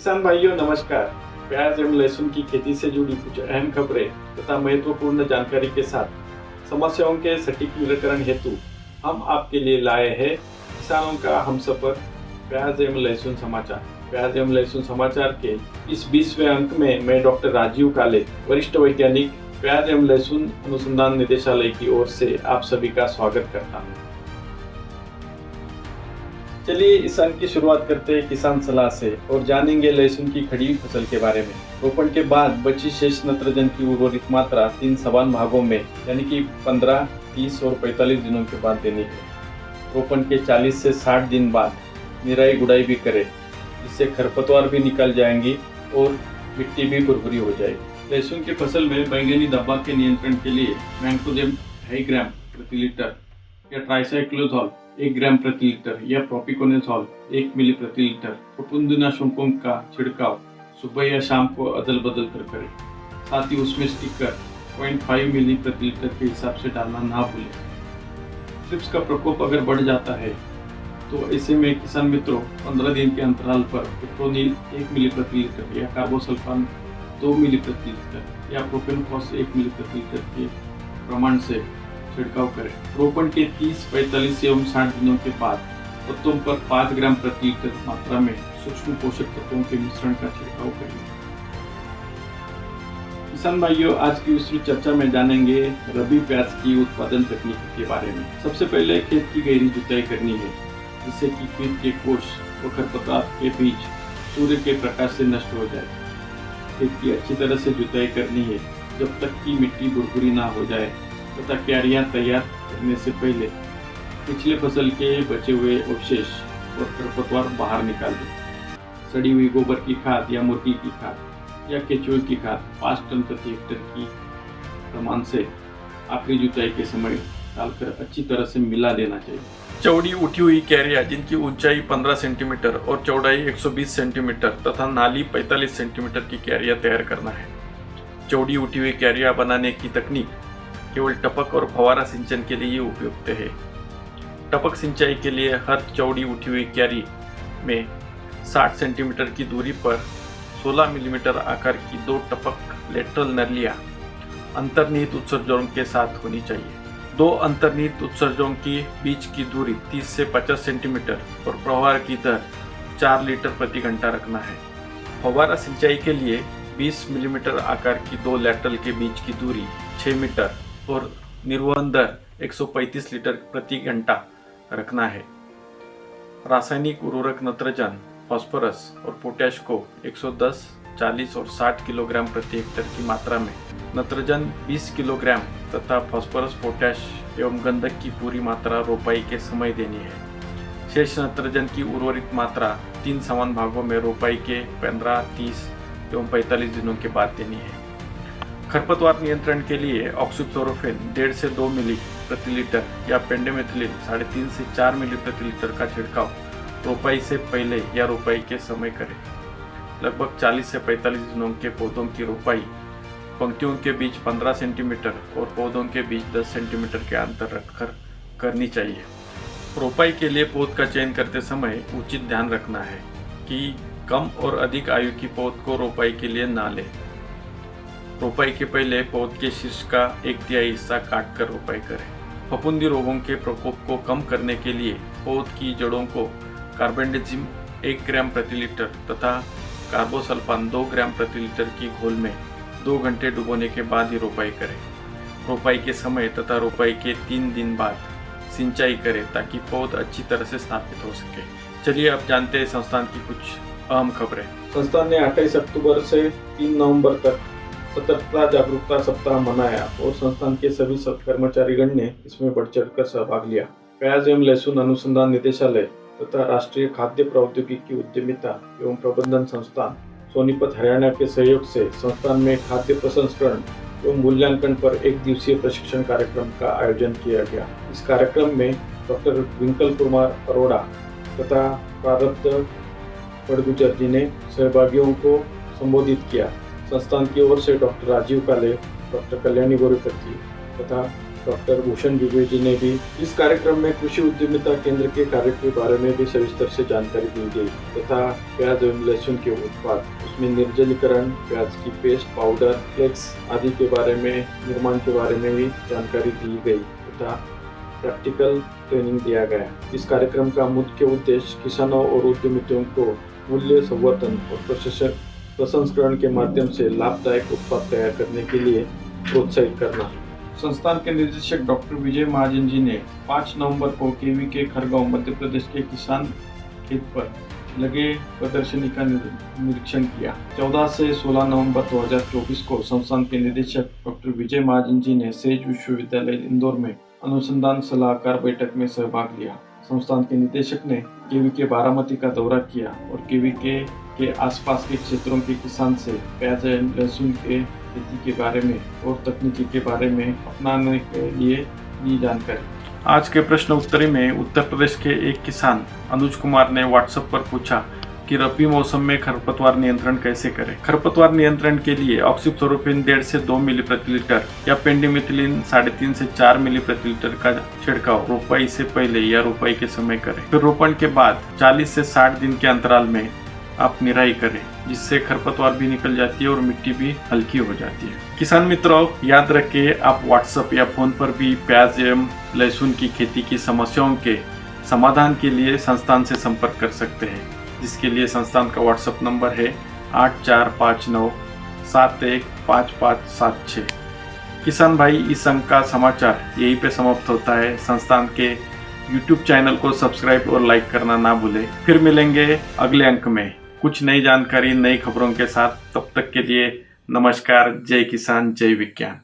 किसान भाइयों नमस्कार। प्याज एवं लहसुन की खेती से जुड़ी कुछ अहम खबरें तथा महत्वपूर्ण जानकारी के साथ समस्याओं के सटीक निराकरण हेतु हम आपके लिए लाए हैं किसानों का हमसफर प्याज एवं लहसुन समाचार। प्याज एवं लहसुन समाचार के इस 20वें अंक में मैं डॉक्टर राजीव काले, वरिष्ठ वैज्ञानिक, प्याज एवं लहसुन अनुसंधान निदेशालय की ओर से आप सभी का स्वागत करता हूँ। चलिए इस अंक की शुरुआत करते हैं किसान सलाह से और जानेंगे लहसुन की खड़ी फसल के बारे में। रोपण के बाद बची शेष नत्रजन की उर्वरित मात्रा 3 समान भागों में यानी कि 15, 30 और 45 दिनों के बाद देनी है। रोपण के 40 से 60 दिन बाद निराई गुड़ाई भी करें, इससे खरपतवार भी निकल जाएंगी और मिट्टी भी भुरभुरी हो जाएगी। लहसुन की फसल में बैंगनी धब्बा के नियंत्रण के लिए मैंकोजेब 2.5 ग्राम प्रति लीटर या ट्राइसाइक्लोथॉल 1 ग्राम प्रति लीटर या प्रोपिकोनेसॉल 1 मिली प्रति लीटर फफूंदनाशकों का छिड़काव सुबह या शाम को अदल बदल कर करें। साथ ही उसमें स्टिकर 0.5 मिली प्रति लीटर के हिसाब से डालना ना भूलें। ट्रिप्स का प्रकोप अगर बढ़ जाता है तो ऐसे में किसान मित्रों 15 दिन के अंतराल पर पिप्रोनिल 1 मिली प्रति लीटर या कार्बोसल्फान 2 मिली प्रति लीटर या प्रोपेनफॉस 1 मिली प्रति लीटर के प्रमाण से छिड़काव करें। रोपण के 30, 45 एवं 60 दिनों के बाद पत्तों पर 5 ग्राम प्रति लीटर मात्रा में सूक्ष्म पोषक तत्वों के मिश्रण का छिड़काव करें। किसान भाइयों, आज की विस्तृत चर्चा में जानेंगे रबी प्याज की उत्पादन तकनीक के बारे में। सबसे पहले खेत की गहरी जुताई करनी है, जिससे कि कीट के कोष व खरपतवार के बीज सूर्य के प्रकाश से नष्ट हो जाए। खेत की अच्छी तरह से जुताई करनी है जब तक कि मिट्टी भुरभुरी ना हो जाए तथा क्यारियां तैयार करने से पहले पिछले फसल के बचे हुए अवशेष और खरपतवार बाहर निकाल दें। सड़ी हुई गोबर की खाद या मुर्गी की खाद या केचुए की खाद 5 टन प्रति हेक्टेयर की प्रमाण से आखिरी जुताई के समय डालकर अच्छी तरह से मिला देना चाहिए। चौड़ी उठी हुई क्यारियां जिनकी ऊंचाई 15 सेंटीमीटर और चौड़ाई 120 सेंटीमीटर तथा नाली 45 सेंटीमीटर की क्यारियां तैयार करना है। चौड़ी उठी हुई क्यारियां बनाने की तकनीक केवल टपक और फवारा सिंचन के लिए उपयुक्त है। टपक सिंचाई के लिए हर चौड़ी उठी हुई क्यारी में 60 सेंटीमीटर की दूरी पर 16 मिलीमीटर आकार की 2 टपक लेटरल नलियां अंतर्निहित उत्सर्जकों के साथ होनी चाहिए। 2 अंतर्निहित उत्सर्जकों की बीच की दूरी 30 से 50 सेंटीमीटर और प्रवाह की दर 4 लीटर प्रति घंटा रखना है। फवारा सिंचाई के लिए 20 मिलीमीटर आकार की 2 लेटरल के बीच की दूरी 6 मीटर और निर्वहन दर 135 लीटर प्रति घंटा रखना है। रासायनिक उर्वरक नत्रजन, फास्फोरस और पोटैश को 110, 40 और 60 किलोग्राम प्रति हेक्टेयर की मात्रा में, नत्रजन 20 किलोग्राम तथा फास्फोरस, पोटैश एवं गंधक की पूरी मात्रा रोपाई के समय देनी है। शेष नत्रजन की उर्वरित मात्रा 3 समान भागों में रोपाई के 15, 30 एवं 45 दिनों के बाद देनी है। खरपतवार नियंत्रण के लिए ऑक्सीक्लोरोफेन 1.5 से 2 मिली प्रति लीटर या पेंडेमेथिलिन 3.5 से 4 मिली प्रति लीटर का छिड़काव रोपाई से पहले या रोपाई के समय करें। लगभग 40 से 45 दिनों के पौधों की रोपाई पंक्तियों के बीच 15 सेंटीमीटर और पौधों के बीच 10 सेंटीमीटर के अंतर रखकर करनी चाहिए। रोपाई के लिए पौध का चयन करते समय उचित ध्यान रखना है कि कम और अधिक आयु की पौध को रोपाई के लिए ना लें। रोपाई के पहले पौध के शीर्ष का 1/3 हिस्सा काट कर रोपाई करें। फफूंदी रोगों के प्रकोप को कम करने के लिए पौध की जड़ों को कार्बेंडाजिम 1 ग्राम प्रति लीटर तथा कार्बोसल्फान 2 ग्राम प्रति लीटर की घोल में 2 घंटे डुबोने के बाद ही रोपाई करें। रोपाई के समय तथा रोपाई के 3 दिन बाद सिंचाई करें ताकि पौध अच्छी तरह से स्थापित हो सके। चलिए अब जानते हैं संस्थान की कुछ अहम खबरें। संस्थान ने 28 अक्टूबर से 3 नवंबर तक सतर्कता जागरूकता सप्ताह मनाया और संस्थान के सभी कर्मचारीगण ने इसमें बढ़ चढ़कर सहभाग लिया। प्याज एवं लहसुन अनुसंधान निदेशालय तथा राष्ट्रीय खाद्य प्रौद्योगिकी उद्यमिता एवं प्रबंधन संस्थान सोनीपत हरियाणा के सहयोग से संस्थान में खाद्य प्रसंस्करण एवं मूल्यांकन पर 1 दिवसीय प्रशिक्षण कार्यक्रम का आयोजन किया गया। इस कार्यक्रम में डॉक्टर विंकल कुमार अरोड़ा तथा प्रारब्ध पड़गुजर जी ने सहभागियों को संबोधित किया। संस्थान की ओर से डॉक्टर राजीव काले, डॉक्टर कल्याणी गोरेपति तथा डॉक्टर भूषण द्विवेदी ने भी। इस कार्यक्रम में कृषि उद्यमिता केंद्र के कार्य के बारे में भी सविस्तर से जानकारी दी गई तथा प्याज एवं लहसुन के उत्पाद, उसमें निर्जलीकरण, प्याज की पेस्ट, पाउडर, फ्लेक्स आदि के बारे में, निर्माण के बारे में भी जानकारी दी गई तथा प्रैक्टिकल ट्रेनिंग दिया गया। इस कार्यक्रम का मुख्य उद्देश्य किसानों और उद्यमियों को मूल्य संवर्धन और प्रसंस्करण के माध्यम से लाभदायक उत्पाद तैयार करने के लिए प्रोत्साहित करना। संस्थान के निदेशक डॉक्टर विजय महाजन जी ने 5 नवंबर को केवी के खरगांव मध्य प्रदेश के किसान खेत पर लगे प्रदर्शनी का निरीक्षण किया। 14 से 16 नवंबर 2024 को संस्थान के निदेशक डॉक्टर विजय महाजन जी ने सेज विश्वविद्यालय इंदौर में अनुसंधान सलाहकार बैठक में सहभाग लिया। संस्थान के निदेशक ने केवी के बारामती का दौरा किया और केवी के आसपास के क्षेत्रों के किसान से प्याज एवं लहसुन के खेती के बारे में और तकनीकी के बारे में अपनाने के लिए दी जानकारी। आज के प्रश्न उत्तरी में उत्तर प्रदेश के एक किसान अनुज कुमार ने व्हाट्सएप पर पूछा कि रबी मौसम में खरपतवार नियंत्रण कैसे करें। खरपतवार नियंत्रण के लिए ऑक्सीफ्लोरोक्विन 1.5 से 2 मिली प्रति लीटर या पेंडिमिथिलिन 3.5 से 4 मिली प्रति लीटर का छिड़काव रोपाई से पहले या रोपाई के समय करें। फिर रोपण के बाद 40 से 60 दिन के अंतराल में आप निराई करें, जिससे खरपतवार भी निकल जाती है और मिट्टी भी हल्की हो जाती है। किसान मित्रों, याद रखिए आप व्हाट्सएप या फोन पर भी प्याज एवं लहसुन की खेती की समस्याओं के समाधान के लिए संस्थान से संपर्क कर सकते हैं, जिसके लिए संस्थान का व्हाट्सएप नंबर है 8459715576। किसान भाई, इस अंक का समाचार यहीं पे समाप्त होता है। संस्थान के YouTube चैनल को सब्सक्राइब और लाइक करना ना भूलें। फिर मिलेंगे अगले अंक में कुछ नई जानकारी, नई खबरों के साथ। तब तक के लिए नमस्कार। जय किसान, जय विज्ञान।